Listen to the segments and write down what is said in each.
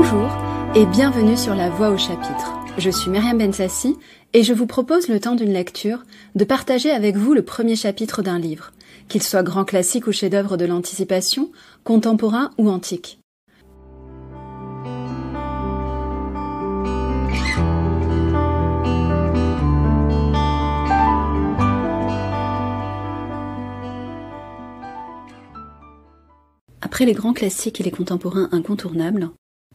Bonjour et bienvenue sur La Voix au chapitre. Je suis Myriam Bensassi et je vous propose le temps d'une lecture de partager avec vous le premier chapitre d'un livre, qu'il soit grand classique ou chef-d'œuvre de l'anticipation, contemporain ou antique. Après les grands classiques et les contemporains incontournables,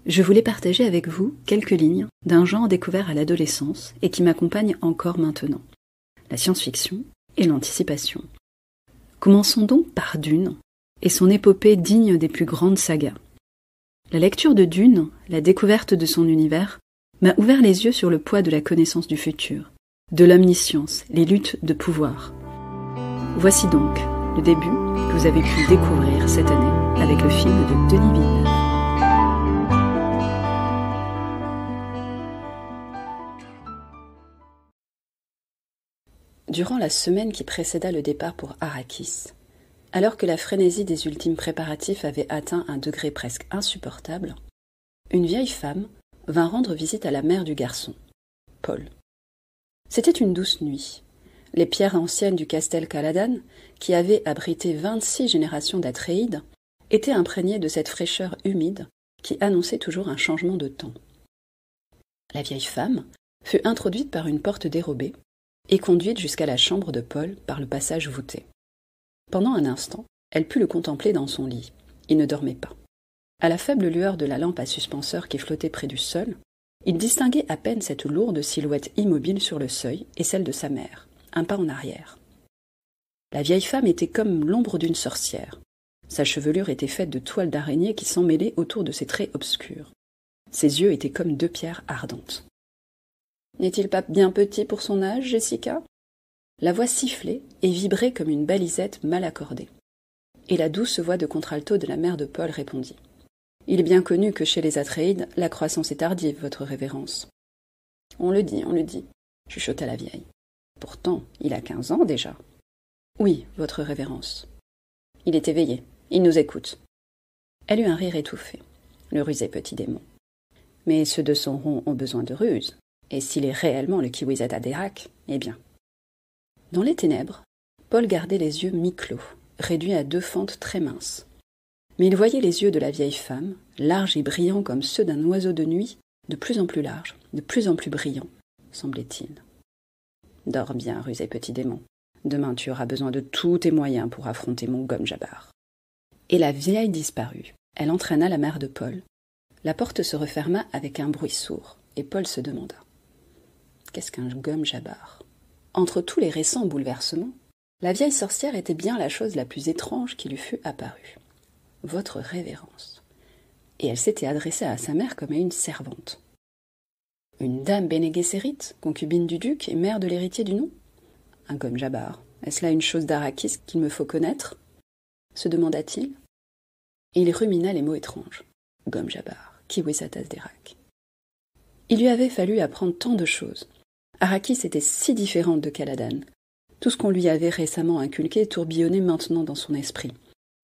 je voulais partager avec vous quelques lignes d'un genre découvert à l'adolescence et qui m'accompagne encore maintenant, la science-fiction et l'anticipation. Commençons donc par Dune et son épopée digne des plus grandes sagas. La lecture de Dune, la découverte de son univers, m'a ouvert les yeux sur le poids de la connaissance du futur, de l'omniscience, les luttes de pouvoir. Voici donc le début que vous avez pu découvrir cette année avec le film de Denis Villeneuve. Durant la semaine qui précéda le départ pour Arrakis, alors que la frénésie des ultimes préparatifs avait atteint un degré presque insupportable, une vieille femme vint rendre visite à la mère du garçon, Paul. C'était une douce nuit. Les pierres anciennes du Castel Caladan, qui avait abrité 26 générations d'Atréides, étaient imprégnées de cette fraîcheur humide qui annonçait toujours un changement de temps. La vieille femme fut introduite par une porte dérobée et conduite jusqu'à la chambre de Paul par le passage voûté. Pendant un instant, elle put le contempler dans son lit. Il ne dormait pas. À la faible lueur de la lampe à suspenseur qui flottait près du sol, il distinguait à peine cette lourde silhouette immobile sur le seuil et celle de sa mère, un pas en arrière. La vieille femme était comme l'ombre d'une sorcière. Sa chevelure était faite de toiles d'araignée qui s'emmêlaient autour de ses traits obscurs. Ses yeux étaient comme deux pierres ardentes. « N'est-il pas bien petit pour son âge, Jessica ?» La voix sifflait et vibrait comme une balisette mal accordée. Et la douce voix de contralto de la mère de Paul répondit. « Il est bien connu que chez les Atréides, la croissance est tardive, votre révérence. »« On le dit, chuchota la vieille. « Pourtant, il a 15 ans déjà. »« Oui, votre révérence. »« Il est éveillé, il nous écoute. » Elle eut un rire étouffé. Le rusé petit démon. « Mais ceux de son rond ont besoin de ruse. Et s'il est réellement le Kiwisat Haderach, eh bien. » Dans les ténèbres, Paul gardait les yeux mi-clos, réduits à deux fentes très minces. Mais il voyait les yeux de la vieille femme, larges et brillants comme ceux d'un oiseau de nuit, de plus en plus larges, de plus en plus brillants, semblait-il. « Dors bien, rusé petit démon. Demain tu auras besoin de tous tes moyens pour affronter mon gomme Jabbar. » Et la vieille disparut. Elle entraîna la mère de Paul. La porte se referma avec un bruit sourd, et Paul se demanda. Qu'est-ce qu'un gomme Jabbar ? Entre tous les récents bouleversements, la vieille sorcière était bien la chose la plus étrange qui lui fût apparue. « Votre révérence. » Et elle s'était adressée à sa mère comme à une servante. « Une dame Bene Gesserit, concubine du duc et mère de l'héritier du nom ? Un gomme Jabbar. Est-ce là une chose d'Arrakis qu'il me faut connaître ?» se demanda-t-il. Et il rumina les mots étranges. Gomme Jabbar, Kiwisat Haderach. Il lui avait fallu apprendre tant de choses. Arrakis était si différente de Caladan. Tout ce qu'on lui avait récemment inculqué tourbillonnait maintenant dans son esprit.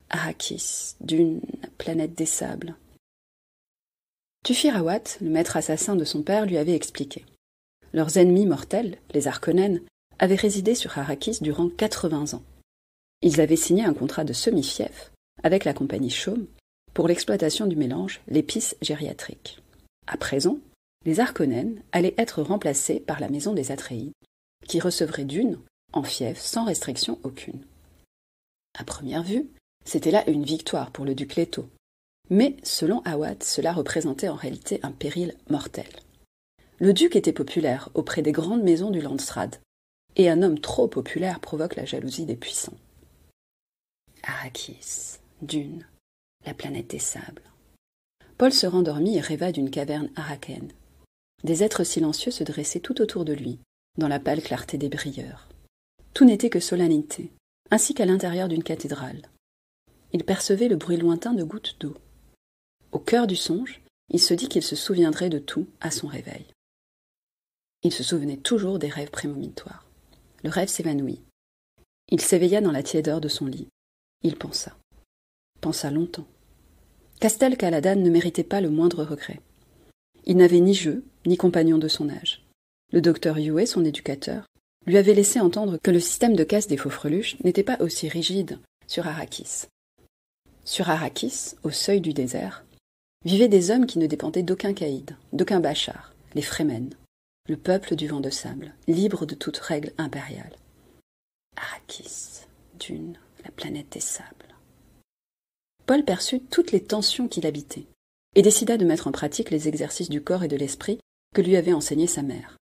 Arrakis, Dune, planète des sables. Tufirawat, le maître assassin de son père, lui avait expliqué. Leurs ennemis mortels, les Harkonnen, avaient résidé sur Arrakis durant 80 ans. Ils avaient signé un contrat de semi-fief avec la compagnie Chaume pour l'exploitation du mélange, l'épice gériatrique. À présent, les Harkonnen allaient être remplacés par la maison des Atréides, qui recevrait Dune en fief sans restriction aucune. À première vue, c'était là une victoire pour le duc Leto, mais selon Awad, cela représentait en réalité un péril mortel. Le duc était populaire auprès des grandes maisons du Landsraad, et un homme trop populaire provoque la jalousie des puissants. Arrakis, Dune, la planète des sables. Paul se rendormit et rêva d'une caverne arrakène. Des êtres silencieux se dressaient tout autour de lui, dans la pâle clarté des brilleurs. Tout n'était que solennité, ainsi qu'à l'intérieur d'une cathédrale. Il percevait le bruit lointain de gouttes d'eau. Au cœur du songe, il se dit qu'il se souviendrait de tout à son réveil. Il se souvenait toujours des rêves prémonitoires. Le rêve s'évanouit. Il s'éveilla dans la tiédeur de son lit. Il pensa longtemps. Castel Caladan ne méritait pas le moindre regret. Il n'avait ni jeu, ni compagnon de son âge. Le docteur Yue, son éducateur, lui avait laissé entendre que le système de caste des Faux-Freluches n'était pas aussi rigide sur Arrakis. Sur Arrakis, au seuil du désert, vivaient des hommes qui ne dépendaient d'aucun caïd, d'aucun bachar, les Fremen, le peuple du vent de sable, libre de toute règle impériale. Arrakis, Dune, la planète des sables. Paul perçut toutes les tensions qui l'habitaient et décida de mettre en pratique les exercices du corps et de l'esprit que lui avait enseignés sa mère.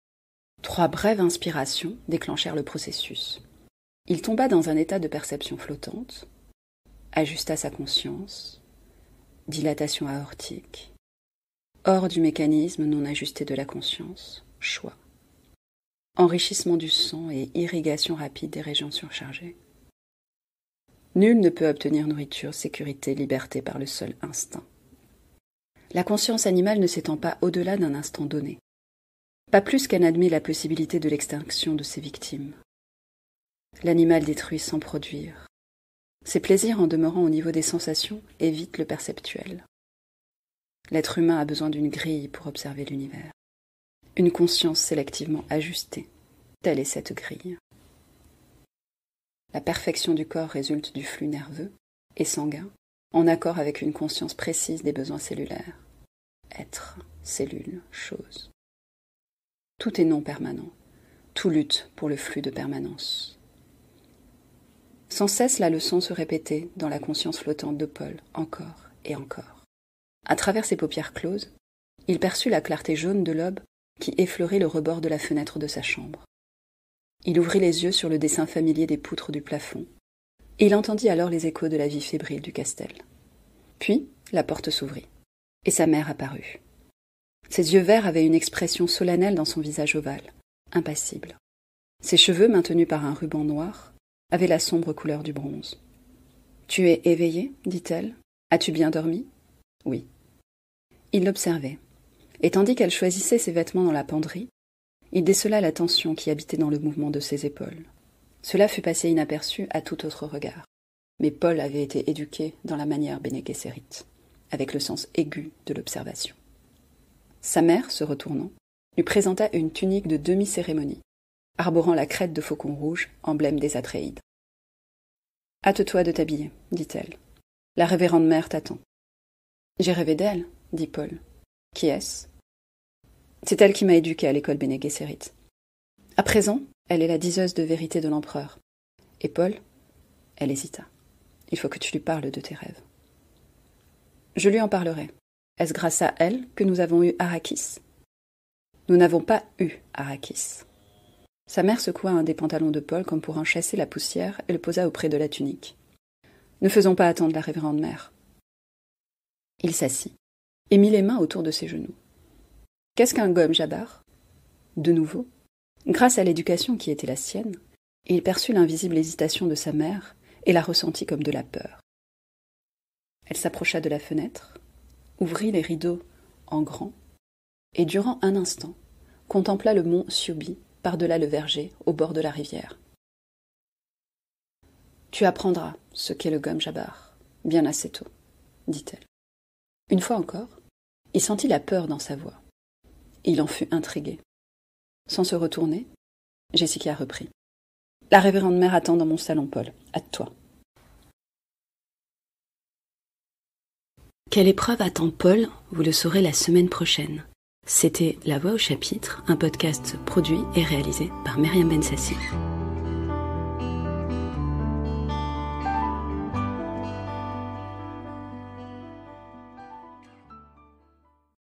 3 brèves inspirations déclenchèrent le processus. Il tomba dans un état de perception flottante, ajusta sa conscience, dilatation aortique, hors du mécanisme non ajusté de la conscience, choix, enrichissement du sang et irrigation rapide des régions surchargées. Nul ne peut obtenir nourriture, sécurité, liberté par le seul instinct. La conscience animale ne s'étend pas au-delà d'un instant donné, pas plus qu'elle n'admet la possibilité de l'extinction de ses victimes. L'animal détruit sans produire. Ses plaisirs, en demeurant au niveau des sensations, évitent le perceptuel. L'être humain a besoin d'une grille pour observer l'univers. Une conscience sélectivement ajustée. Telle est cette grille. La perfection du corps résulte du flux nerveux et sanguin, en accord avec une conscience précise des besoins cellulaires. Être, cellule, chose. Tout est non permanent. Tout lutte pour le flux de permanence. Sans cesse, la leçon se répétait dans la conscience flottante de Paul, encore et encore. À travers ses paupières closes, il perçut la clarté jaune de l'aube qui effleurait le rebord de la fenêtre de sa chambre. Il ouvrit les yeux sur le dessin familier des poutres du plafond, et il entendit alors les échos de la vie fébrile du castel. Puis, la porte s'ouvrit, et sa mère apparut. Ses yeux verts avaient une expression solennelle dans son visage ovale, impassible. Ses cheveux, maintenus par un ruban noir, avaient la sombre couleur du bronze. « Tu es éveillé ?» dit-elle. « As-tu bien dormi ?» ?»« Oui. » Il l'observait, et tandis qu'elle choisissait ses vêtements dans la penderie, il décela la tension qui habitait dans le mouvement de ses épaules. Cela fut passé inaperçu à tout autre regard. Mais Paul avait été éduqué dans la manière Bene Gesserit, avec le sens aigu de l'observation. Sa mère, se retournant, lui présenta une tunique de demi-cérémonie, arborant la crête de faucon rouge, emblème des Atréides. « Hâte-toi de t'habiller, dit-elle. La révérende mère t'attend. »« J'ai rêvé d'elle, dit Paul. Qui est-ce ? » C'est elle qui m'a éduqué à l'école Bene Gesserit. À présent, elle est la diseuse de vérité de l'empereur. Et Paul, elle hésita. Il faut que tu lui parles de tes rêves. Je lui en parlerai. Est-ce grâce à elle que nous avons eu Arrakis ? Nous n'avons pas eu Arrakis. Sa mère secoua un des pantalons de Paul comme pour en chasser la poussière et le posa auprès de la tunique. Ne faisons pas attendre la révérende mère. Il s'assit et mit les mains autour de ses genoux. Qu'est-ce qu'un gomme Jabbar ? De nouveau, grâce à l'éducation qui était la sienne, il perçut l'invisible hésitation de sa mère et la ressentit comme de la peur. Elle s'approcha de la fenêtre, ouvrit les rideaux en grand, et durant un instant, contempla le mont Siobi par-delà le verger au bord de la rivière. « Tu apprendras ce qu'est le gomme Jabbar, bien assez tôt, » dit-elle. Une fois encore, il sentit la peur dans sa voix. Il en fut intrigué. Sans se retourner, Jessica reprit. « La révérende mère attend dans mon salon, Paul. Hâte-toi. » Quelle épreuve attend Paul, vous le saurez la semaine prochaine. C'était La Voix au chapitre, un podcast produit et réalisé par Myriam Bensassi.